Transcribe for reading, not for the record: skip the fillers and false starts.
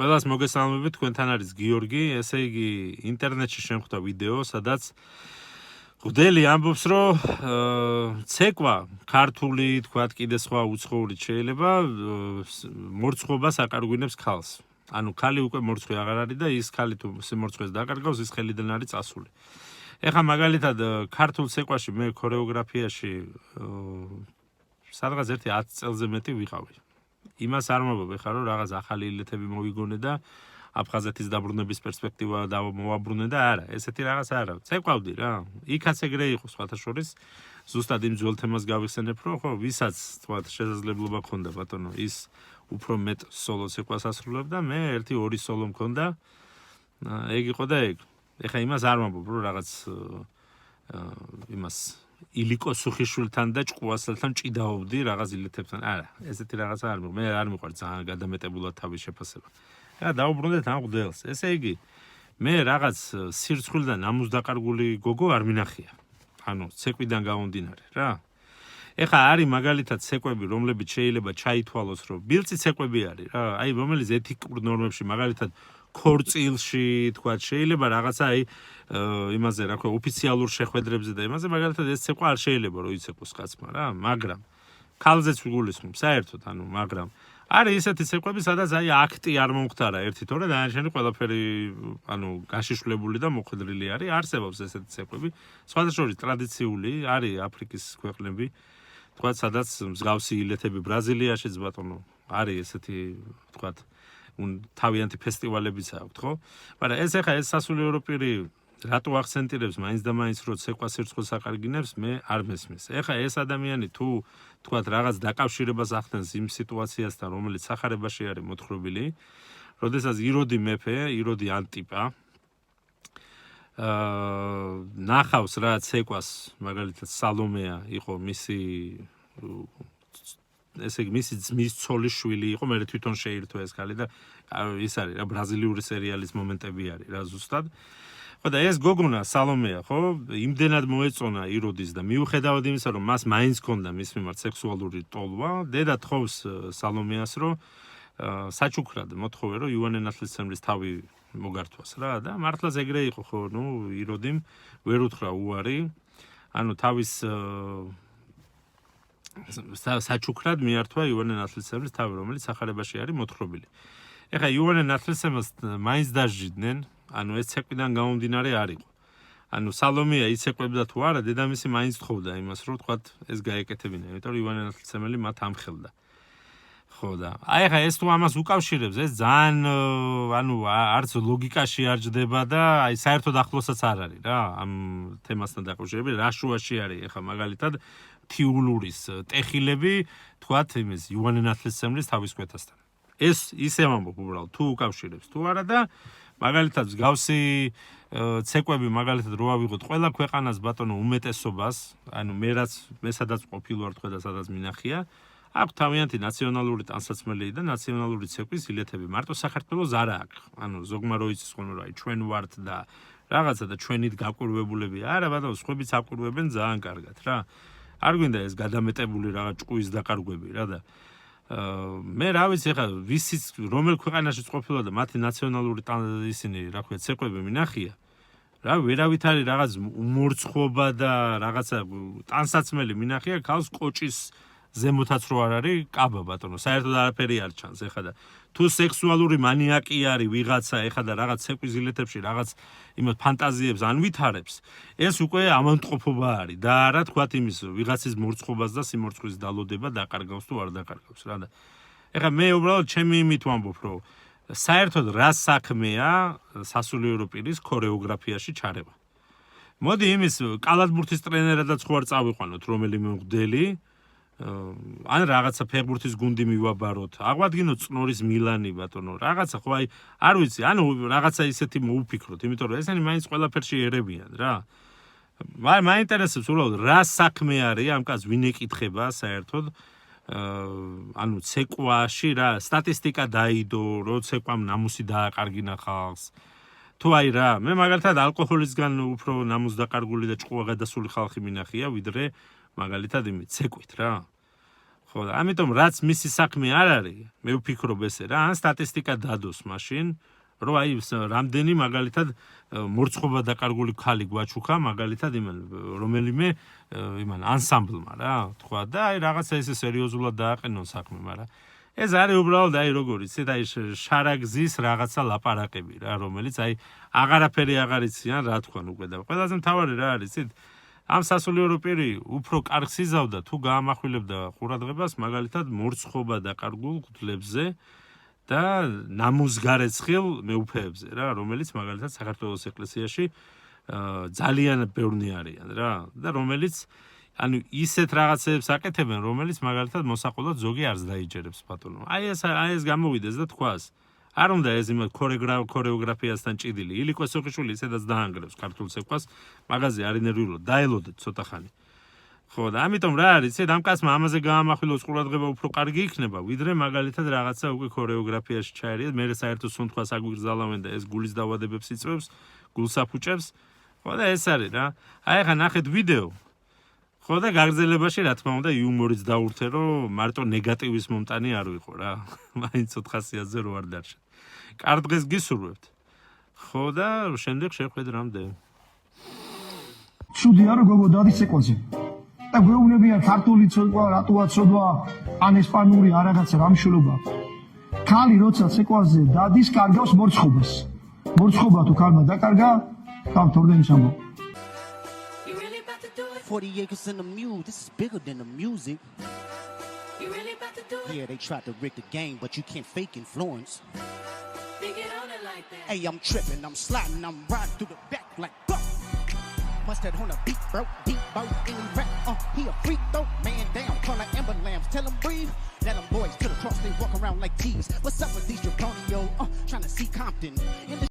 ყველას მოგესალმებით, თქვენთან არის გიორგი, ესე იგი ინტერნეტში შემხვდა ვიდეო, სადაც ღვდელი ამბობს, რომ ცეკვა ქართული, თქვათ, კიდე სხვა უცხოურით შეიძლება მორცხვობას აკარგვინებს ქალს. ანუ ქალი უკვე მორცხვი აღარ არის და ის ქალი თუ მორცხვეს დაკარგავს, ის ხელიდან არის წასული. ეხლა მაგალითად ქართულ ცეკვაში მე ქორეოგრაფიაში სადღაც 10 წელზე მეტი ვიყავი. იმას არ მომბობ ეხლა რომ რაღაც ახალი ილეთები მოვიგონე და აფხაზეთის დაბრუნების პერსპექტივა მოვაბრუნე და არა, ესეთი რაღაც არა. ცეკვავდი რა. იქაც ეგრე იყო სხვათა შორის. ზუსტად იმ ძველ თემას გავიხსენებ, რომ ხო, ვისაც თქვათ შესაძლებლობა ქონდა ბატონო, ის უფრო მეტ სოლო ცეკვას ასრულებდა, მე 1-2 სოლო მქონდა. ეგ იყო და ეგ. ეხლა იმას არ მომბობ, რომ რაღაც იმას ილიკო სუხიშვილთან და ჭკუასელთან ჭიდაობდი რაღაც ილეთებთან. არა, ესეთი რაღაცა არ მე არ მიყვარს ძალიან გადამეტებულად თავის შეფასება. რა დაუბრუნდეთ ამ ღვდელს. ესე იგი, მე რაღაც სირცხვილიდან ამუსდაკარგული გოგო არ მინახია. ანუ ცეკვიდან გამომდინარე რა. ეხლა არის მაგალითად ცეკვები, რომლებიც შეიძლება ჩაითვალოს, რომ ბილწი ცეკვები არის რა. აი, რომელიც ეთიკურ ნორმებში მაგალითად ქორწილში, თქვა, შეიძლება რაღაცა აი იმაზე რა ქვია, ოფიციალურ შეხვედრებზე და იმაზე მაგალითად ეს ცეკვა არ შეიძლება რომ იცეკვოს კაცმა რა, მაგრამ ქალზეც ვიგულისხმობ საერთოდ, ანუ მაგრამ არის ესეთი ცეკვები, სადაც აი აქტი არ მომختარა 1-2 და დანარჩენი ყველაფერი ანუ გაშიშვლებული და მოხვედრილი არის, არსებობს ესეთი ცეკვები, სხვათა შორის ტრადიციული არის აფრიკის ქვეყნები, თქვა, სადაც მსგავსი ილეთები ბრაზილიაშიც ბატონო არის ესეთი, თქვა თავიანთი ფესტივალებიც აქვთ, ხო? მაგრამ ეს ახლა ეს სასულიერო პირი რატო აქცენტირებს მაინც და მაინც რომ ცეკვა სირცხვილს აკარგინებს, მე არ მესმის. ეხლა ეს ადამიანი თუ თქვათ რაღაც დაკავშირებას ახდენს იმ სიტუაციასთან, რომელიც სახარებაში არის მოთხრობილი, როდესაც იროდი მეფე, იროდი ანტიპა ნახავს რა ცეკვას, მაგალითად სალომეა იყო მისი ესე იგი მის ცოლის შვილი იყო, მე თვითონ შეირთო ეს ქალი და ის არის რა ბრაზილიური სერიალის მომენტები არის რა ზუსტად. ხო და ეს გოგონა სალომეა, ხო, იმდენად მოეწონა იროდის და მიუხედავად იმისა, რომ მას მაინც ჰქონდა მის მიმართ სექსუალური ტოლვა, დედა თხოვს სალომეას, რომ საჩუქრად მოთხოვე, რომ იოანე ნათლისმცემლის თავი მოგართვას რა და მართლაც ეგრე იყო, ხო, ნუ იროდიმ ვერ უთხრა უარი, ანუ თავის საჩუქრად მიართვა იოანე ნათლისმცემლის თავი, რომელიც სახარებაში არის მოთხრობილი. ეხლა იოანე ნათლისმცემელს მაინც დაჟიდნენ, ანუ ეს ცეკვიდან გამომდინარე არ იყო. ანუ სალომეა იცეკვებდა თუ არა, დედამისი მაინც თხოვდა იმას, რომ თქვათ ეს გაეკეთებინა, იმიტომ რომ იოანე ნათლისმცემელი მათ ამხელდა. ხო და აი ეხლა ეს თუ ამას უკავშირებს, ეს ძალიან ანუ არც ლოგიკაში არ ჯდება და აი საერთოდ ახლოსაც არ არის რა, ამ თემასთან დაკავშირებით, რა შუაში არის ეხლა მაგალითად თიულურის ტეხილები, თქვათ იმის იოანე ნათლისმცემლის თავის კვეთასთან. ეს ისე ამბობ უბრალოდ, თუ უკავშირებს თუ არა და მაგალითად მსგავსი ცეკვები მაგალითად რო ავიღოთ ყველა ქვეყანას ბატონო უმეტესობას, ანუ მე სადაც ყოფილვარ თქვა და სადაც მინახია, აქვს თავიანთი ნაციონალური ტანსაცმელი და ნაციონალური ცეკვის ილეთები. მარტო საქართველოს არა აქვს. ანუ ზოგმა რო იცის ხოლმე რა, ჩვენ ვართ და რაღაცა და ჩვენით გაკვირვებულები. არა ბატონო, სხვებიც აკვირვებენ ძალიან კარგად რა. არ გვინდა ეს გადამეტებული რაღაც ჭკუის დაკარგვები რა და მე რა ვიცი ხა ვისიც რომელ ქვეყანაშიც ყოფილა და მათი ნაციონალური ისინი რა ქვია ცეკვები მინახია რა ვერავით არის რაღაც უმორცხვობა და რაღაცა ტანსაცმელი მინახია ქალს კოჭის ზემოთაც რო არ არის კაბა ბატონო საერთოდ არაფერი არ ჩანს ეხა და თუ სექსუალური მანიაკი არის ვიღაცა ეხა და რაღაც ცეკვის ილეთებში რაღაც იმათ ფანტაზიებს ანვითარებს ეს უკვე ამანტყოფობა არის და არა თქვათ იმის ვიღაცის მორცხვობას და სიმორცხვის დალოდება დაკარგავს თუ არ დაკარგავს რა და ეხა მე უბრალოდ ჩემი იმით ვამბობ რომ საერთოდ რა საქმეა სასულიერო პირის ქორეოგრაფიაში ჩარევა მოდი იმის კალათბურთის ტრენერადაც ხო არ წავიყვანოთ რომელიმე მღვდელი ან რაღაცა ფეხბურთის გუნდი მივაბაროთ. აღვადგინოთ წნორის მილანი ბატონო. რაღაცა ხო აი არ ვიცი, ანუ რაღაცა ისეთი მოუფიქროთ, იმიტომ რომ ესენი მაინც ყველაფერში ერებიან რა. მაინტერესებს უბრალოდ რა საქმე არის ამ კაცს ვინ ეკითხება საერთოდ ანუ ცეკვაში რა სტატისტიკა დაიდო, რო ცეკვამ ნამუსი დააკარგინა ხალხს. თუ აი რა, მე მაგალითად ალკოჰოლისგან უფრო ნამუს დაკარგული და ჭკუა გადასული ხალხი მინახია, ვიდრე მაგალითად იმით ცეკვით რა. ხო და ამიტომ რაც მისი საქმე არ არის მე ვფიქრობ ესე რა ან სტატისტიკა დადოს მაშინ რომ აი რამდენი მაგალითად მორცხობა დაკარგული ქალი გვაჩუქა მაგალითად რომელიმე იმან ანსამბლმა რა თქვა და აი რაღაცა ესე სერიოზულად დააყენონ საქმე მაგრამ ეს არის უბრალოდ აი როგორ იცით აი შარაგზის რაღაცა ლაპარაკები რა რომელიც აი აღარაფერი აღარ იციან რა თქვან უკვე და ყველაზე მთავარი რა არის იცით ამ სასულიერო პირი უფრო კარგს იზავდა თუ გაამახვილებდა ყურადღებას მაგალითად მორცხობა დაკარგულ ქლებზე და ნამუსგარეცხილ მეუფეებზე რა რომელიც მაგალითად საქართველოს ეკლესიაში ძალიან ბევრი არიან რა და რომელიც ანუ ისეთ რაღაცებს აკეთებენ რომელიც მაგალითად მოსაყოლად ზოგი არც დაიჯერებს ბატონო აი ეს გამოვიდეს და თქვას არ უნდა ეს იმ ქორეოგრაფიასთან ჭიდილი ილიკო სოხიშვილი ისედაც დაანგრევს ქართულ ცეკვას მაგაზე არ ინერვიულოდ დაელოდეთ ცოტა ხანი ხო და ამიტომ რა არის იცით ამ კაცმა ამაზე გაამახვილოს ყურადღება უფრო კარგი იქნება ვიდრე მაგალითად რაღაცა უკვე ქორეოგრაფიაში ჩაერიეთ მე საერთოდ სუნთქვას აგვიგზალავენ და ეს გულის დავადებებს იწვევს გულს აფუჭებს ხო და ეს არის რა აი ხა ნახეთ ვიდეო ხო და გაგრძელებაში რა თქმა უნდა იუმორიც დაურთე რომ მარტო ნეგატივის მომტანი არ ვიყო რა მაინც 400-ზე რო არ დარჩა კარგ დღეს გისურვებთ ხო და შემდეგ შეხვედრამდე ცუდია რომ გოგო დადის ცეკვაზე და გვეუბნებიან ქართული ცეკვა რატოა ცოდვა ან ესპანური არ რაღაცა რამშულობა ქალი როცა ცეკვაზე დადის კარგავს მორცხობას მორცხობა თუ ქალმა დაკარგა თავ თორდენის ამბობ 40 acres in the mule, this is bigger than the music. You really about to do it? Yeah, they tried to rig the game, but you can't fake influence. They get on it like that. Hey, I'm tripping, I'm sliding, I'm riding through the back like fuck. Must have on a beat, bro, deep boat, any rap. He a freak though, man down, call like Amber Lambs, tell him breathe. Let them boys to the cross, they walk around like G's. What's up with these Draconio? Trying to see Compton.